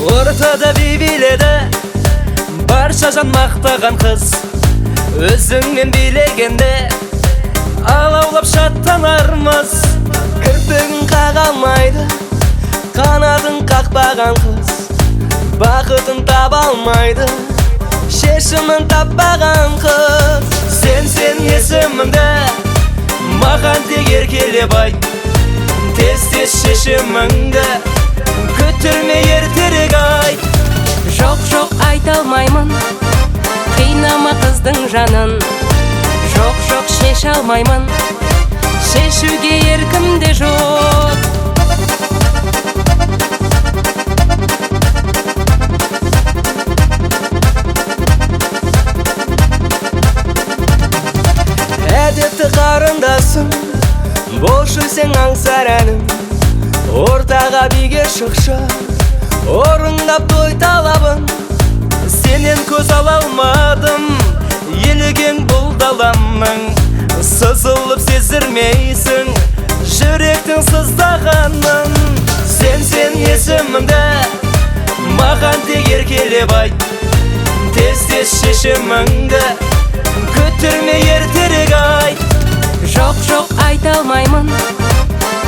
ортада биледі барша жан мақтаған қыз. Өзіңмен билегенде алаулап шаттанармыз. Кірпігін қаға алмайды қанатын қақпаған қыз. Бақытын таба алмайды шешімін таппаған қыз. Сен есіміңді маған тек еркелеп айт. Тез шешіміңді күттірме ертерек айт. Жоқ айта алмаймын, қинама қыздың жанын. Жоқ шеше алмаймын, шешуге еркім де жоқ. Әдетті қарындасым, болшы сен аңсар әнім. Ортаға биге шықшы, орындап той талабын. Сенен көз ала алмадым, елігең бұл даламның. Сызылып сезірмейсің жүректің сыздағанын. Сен есіміңді маған тек еркелеп айт. Тез шешіміңді күттірме ертерек айт. Жоқ айта алмаймын,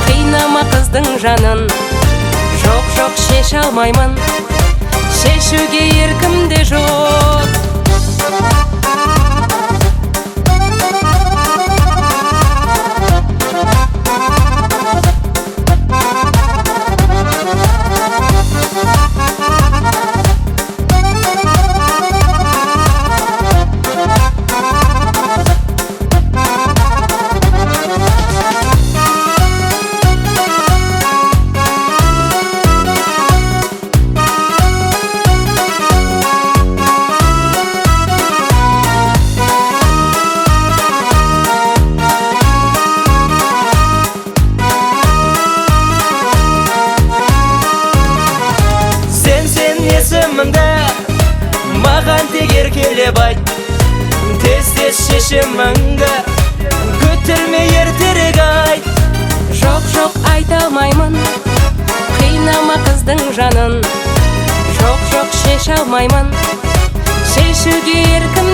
қинама қыздың жанын. Жоқ шеше алмаймын, шешуге еркім де жоқ. Есіміңді маған тек еркелеп айт. Тез шешіміңді күттірме ертерек айт. Жоқ айта алмаймын, қинама қыздың жанын. Жоқ шеше алмаймын, шешуге еркім